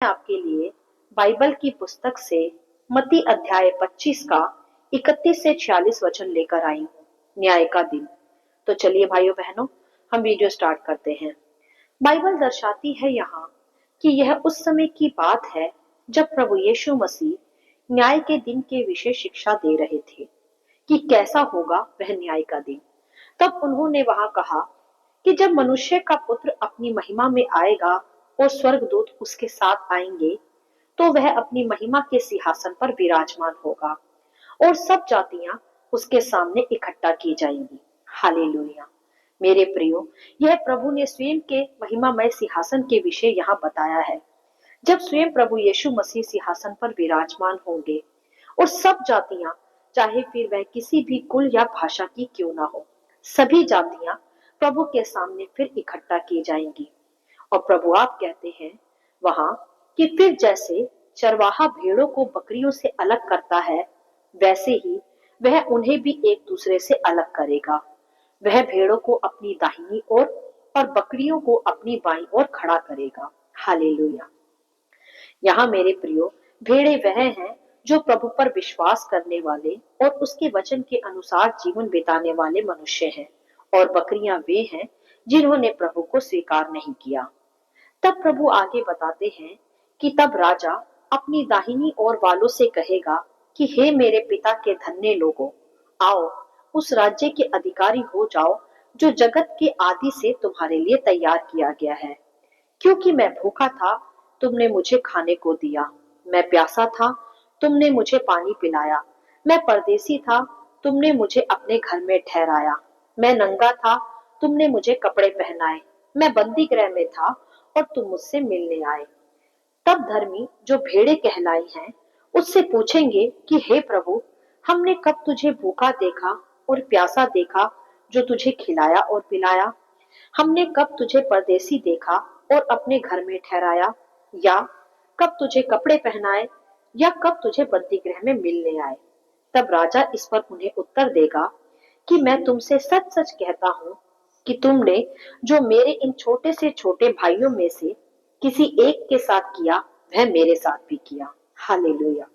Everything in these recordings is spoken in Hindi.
आपके लिए बाइबल की पुस्तक से मत्ती अध्याय 25 का 31 से 46 वचन लेकर आई हूँ। न्याय का दिन। तो चलिए भाइयों बहनों, हम वीडियो स्टार्ट करते हैं। बाइबल दर्शाती है यहाँ कि यह उस समय की बात है जब प्रभु यीशु मसीह न्याय के दिन के विषय शिक्षा दे रहे थे कि कैसा होगा वह न्याय का दिन। तब उन्होंने वहां कहा कि जब मनुष्य का पुत्र अपनी महिमा में आएगा और स्वर्गदूत उसके साथ आएंगे, तो वह अपनी महिमा के सिंहासन पर विराजमान होगा और सब जातियां उसके सामने इकट्ठा की जाएंगी। हालेलुया। मेरे प्रियो, यह प्रभु ने स्वयं के महिमामय सिंहासन के विषय यहाँ बताया है। जब स्वयं प्रभु यीशु मसीह सिंहासन पर विराजमान होंगे और सब जातियां, चाहे फिर वह किसी भी कुल या भाषा की क्यों ना हो, सभी जातियां प्रभु के सामने फिर इकट्ठा की जाएंगी। और प्रभु आप कहते हैं वहां कि फिर जैसे चरवाहा भेड़ों को बकरियों से अलग करता है, वैसे ही वह उन्हें भी एक दूसरे से अलग करेगा। वह भेड़ों को अपनी दाहिनी ओर और बकरियों को अपनी बाईं ओर खड़ा करेगा। हालेलुया। यहाँ मेरे प्रियो, भेड़े वह हैं जो प्रभु पर विश्वास करने वाले और उसके वचन के अनुसार जीवन बिताने वाले मनुष्य हैं, और बकरियां वे हैं जिन्होंने प्रभु को स्वीकार नहीं किया। तब प्रभु आगे बताते हैं कि तब राजा अपनी दाहिनी ओर वालों से कहेगा कि हे मेरे पिता के धन्य लोगों, आओ उस राज्य के अधिकारी हो जाओ जो जगत के आदि से तुम्हारे लिए तैयार किया गया है। क्योंकि मैं भूखा था, तुमने मुझे खाने को दिया, मैं प्यासा था, तुमने मुझे पानी पिलाया, मैं परदेसी था, तुमने मुझे अपने घर में ठहराया, मैं नंगा था, तुमने मुझे कपड़े पहनाए, मैं बंदी गृह में था और तुम मुझसे मिलने आए। तब धर्मी जो भेड़े कहलाई हैं उससे पूछेंगे कि हे प्रभु, हमने कब तुझे भूखा देखा और प्यासा देखा जो तुझे खिलाया और पिलाया? हमने कब तुझे परदेसी देखा और अपने घर में ठहराया, या कब तुझे कपड़े पहनाए, या कब तुझे बंदी गृह में मिलने आए? तब राजा इस पर उन्हें उत्तर देगा कि मैं तुमसे सच सच कहता हूँ कि तुमने जो मेरे इन छोटे से छोटे भाइयों में से किसी एक के साथ किया, वह मेरे साथ भी किया। हालेलुया।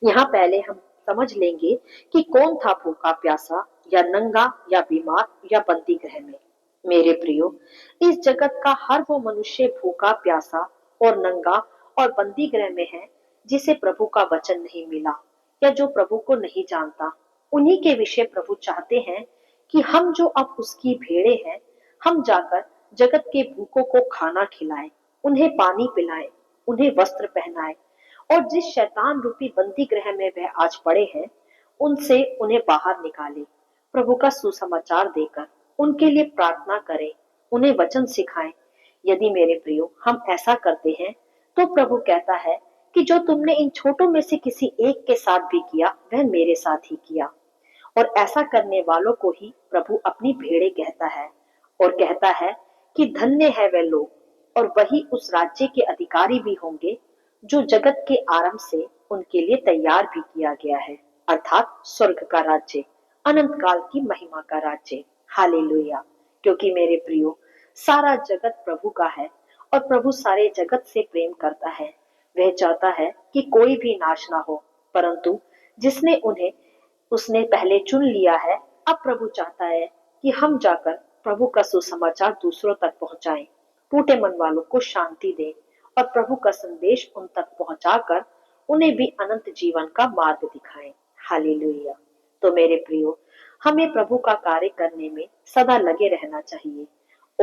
यहाँ पहले हम समझ लेंगे कि कौन था भूखा प्यासा या नंगा या बीमार या बंदी गृह में। मेरे प्रियो, इस जगत का हर वो मनुष्य भूखा प्यासा और नंगा और बंदी गृह में है जिसे प्रभु का वचन नहीं मिला या जो प्रभु को नहीं जानता। उन्हीं के विषय प्रभु चाहते हैं कि हम जो अब उसकी भेड़े हैं, हम जाकर जगत के भूखों को खाना खिलाएं, उन्हें पानी पिलाएं, उन्हें वस्त्र पहनाएं, और जिस शैतान रूपी बंदी गृह में वह आज पड़े हैं, उनसे उन्हें बाहर निकाले। प्रभु का सुसमाचार देकर उनके लिए प्रार्थना करें, उन्हें वचन सिखाएं। यदि मेरे प्रियो हम ऐसा करते हैं, तो प्रभु कहता है कि जो तुमने इन छोटों में से किसी एक के साथ भी किया, वह मेरे साथ ही किया। और ऐसा करने वालों को ही प्रभु अपनी भेड़े कहता है, और कहता है कि धन्य है वे लोग, और वही उस राज्य के अधिकारी भी होंगे जो जगत के आरंभ से उनके लिए तैयार भी किया गया है, अर्थात स्वर्ग का राज्य, अनंत काल की महिमा का राज्य। हालेलुया। क्योंकि मेरे प्रियो, सारा जगत प्रभु का है और प्रभु सारे जगत से प्रेम करता है। वह चाहता है कि कोई भी नाश ना हो, परंतु जिसने उन्हें उसने पहले चुन लिया है, अब प्रभु चाहता है कि हम जाकर प्रभु का सुसमाचार दूसरों तक पहुंचाएं, टूटे मन वालों को शांति दें और प्रभु का संदेश उन तक पहुंचाकर उन्हें भी अनंत जीवन का मार्ग दिखाएं। हालेलुया। तो मेरे प्रियो, हमें प्रभु का कार्य करने में सदा लगे रहना चाहिए,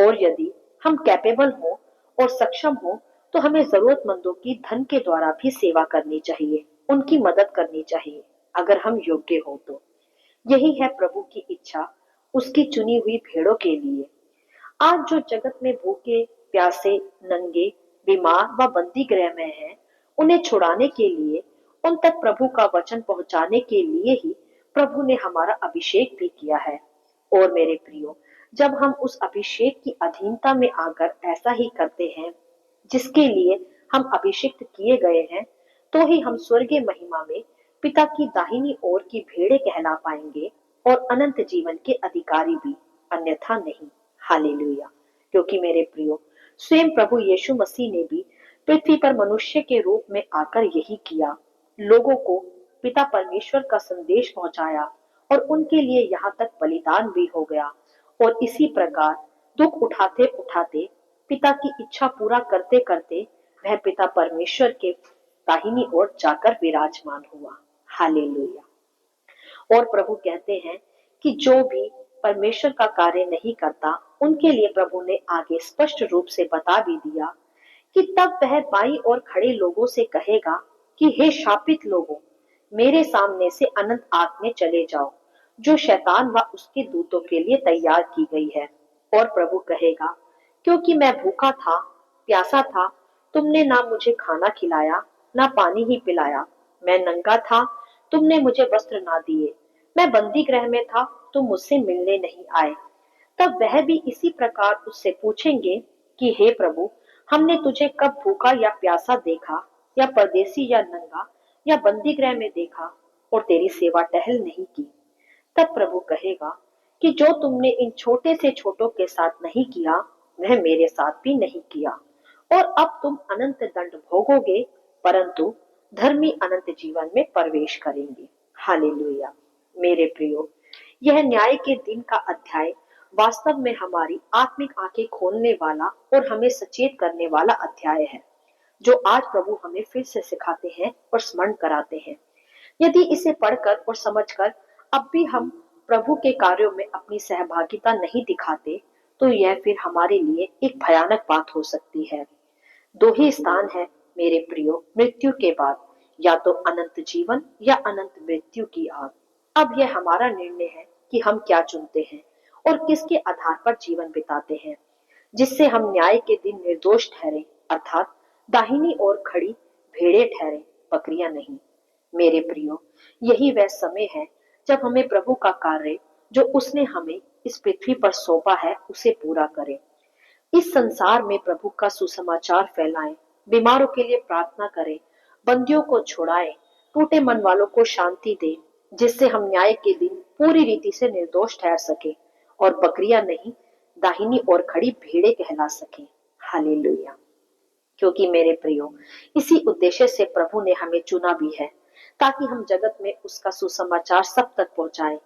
और यदि हम कैपेबल हो और सक्षम हो, तो हमें जरूरतमंदों की धन के द्वारा भी सेवा करनी चाहिए, उनकी मदद करनी चाहिए, अगर हम योग्य हो तो। यही है प्रभु की इच्छा उसकी चुनी हुई भेड़ों के लिए। आज जो जगत में भूखे प्यासे, नंगे, बीमार व बंदी गृह में हैं, उन्हें छुड़ाने के लिए, उन तक प्रभु का वचन पहुंचाने के लिए ही प्रभु ने हमारा अभिषेक भी किया है। और मेरे प्रियो, जब हम उस अभिषेक की अधीनता में आकर ऐसा ही करते हैं जिसके लिए हम अभिषिक्त किए गए हैं, तो ही हम स्वर्गीय महिमा में पिता की दाहिनी ओर की भेड़े कहला पाएंगे और अनंत जीवन के अधिकारी भी, अन्यथा नहीं। हालेलुया। क्योंकि मेरे प्रियो, स्वयं प्रभु यीशु मसीह ने भी पृथ्वी पर मनुष्य के रूप में आकर यही किया, लोगों को पिता परमेश्वर का संदेश पहुंचाया और उनके लिए यहाँ तक बलिदान भी हो गया। और इसी प्रकार दुख उठाते उठाते, पिता की इच्छा पूरा करते करते वह पिता परमेश्वर के दाहिनी ओर जाकर विराजमान हुआ। हालेलुया। और प्रभु कहते हैं कि जो भी परमेश्वर का कार्य नहीं करता, उनके लिए प्रभु ने आगे स्पष्ट रूप से बता भी दिया कि तब वह बाईं ओर खड़े लोगों से कहेगा कि हे शापित लोगों, मेरे सामने से अनंत आग में चले जाओ, जो शैतान व उसके दूतों के लिए तैयार की गई है। और प्रभु कहेगा, क्योंकि मैं भूखा था, प्यासा था, तुमने ना मुझे खाना खिलाया, ना पानी ही पिलाया। मैं नंगा था, तुमने मुझे वस्त्र ना दिए। मैं बंदी गृह में था, तुम मुझसे मिलने नहीं आए। तब वह भी इसी प्रकार उससे पूछेंगे कि हे प्रभु, हमने तुझे कब भूखा या प्यासा देखा, या परदेसी या नंगा या बंदी गृह में देखा और तेरी सेवा टहल नहीं की। तब प्रभु कहेगा कि जो तुमने इन छोटे से छोटों के साथ नहीं किया, वह मेरे साथ भी नहीं किया। और अब तुम अनंत दंड भोगोगे, परंतु धर्मी अनंत जीवन में प्रवेश करेंगे। हालेलुया। मेरे प्रियो, यह न्याय के दिन का अध्याय वास्तव में हमारी आत्मिक आंखें खोलने वाला और हमें सचेत करने वाला अध्याय है, जो आज प्रभु हमें फिर से सिखाते हैं और स्मरण कराते हैं। यदि इसे पढ़कर और समझकर अब भी हम प्रभु के कार्यों में अपनी सहभागिता नहीं दिखाते, तो यह फिर हमारे लिए एक भयानक बात हो सकती है। दो ही स्थान है मेरे प्रियो मृत्यु के बाद, या तो अनंत जीवन या अनंत मृत्यु की आग। अब यह हमारा निर्णय है कि हम क्या चुनते हैं और किसके आधार पर जीवन बिताते हैं, जिससे हम न्याय के दिन निर्दोष ठहरे, अर्थात दाहिनी ओर खड़ी भेड़े ठहरे, बकरियां नहीं। मेरे प्रियो, यही वह समय है जब हमें प्रभु का कार्य जो उसने हमें इस पृथ्वी पर सौंपा है उसे पूरा करें। इस संसार में प्रभु का सुसमाचार फैलाएं, बीमारों के लिए प्रार्थना करें, बंदियों को छुड़ाएं, टूटे मन वालों को शांति दें, जिससे हम न्याय के दिन पूरी रीति से निर्दोष ठहर सके और बकरियां नहीं, दाहिनी ओर खड़ी भेड़े कहला सके। हालेलुया। क्योंकि मेरे प्रियो, इसी उद्देश्य से प्रभु ने हमें चुना भी है, ताकि हम जगत में उसका सुसमाचार सब तक पहुंचाएं।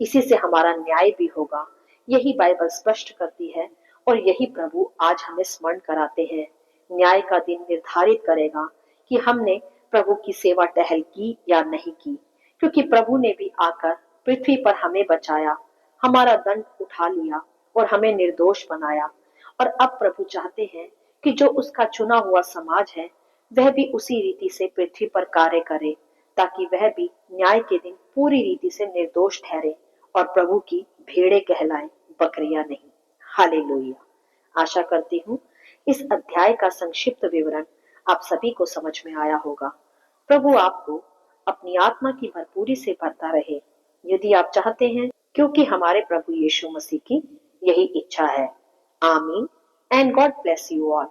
इसी से हमारा न्याय भी होगा, यही बाइबल स्पष्ट करती है और यही प्रभु आज हमें स्मरण कराते हैं। न्याय का दिन निर्धारित करेगा कि हमने प्रभु की सेवा टहल की या नहीं की, क्योंकि प्रभु ने भी आकर पृथ्वी पर हमें बचाया, हमारा दंड उठा लिया और हमें निर्दोष बनाया। और अब प्रभु चाहते हैं कि जो उसका चुना हुआ समाज है, वह भी उसी रीति से पृथ्वी पर कार्य करे, ताकि वह भी न्याय के दिन पूरी रीति से निर्दोष ठहरे और प्रभु की भेड़े कहलाए, बकरियां नहीं। हालेलुया। आशा करती हूँ इस अध्याय का संक्षिप्त विवरण आप सभी को समझ में आया होगा। प्रभु आपको अपनी आत्मा की भरपूरी से भरता रहे, यदि आप चाहते हैं, क्योंकि हमारे प्रभु यीशु मसीह की यही इच्छा है। आमीन and God bless you all.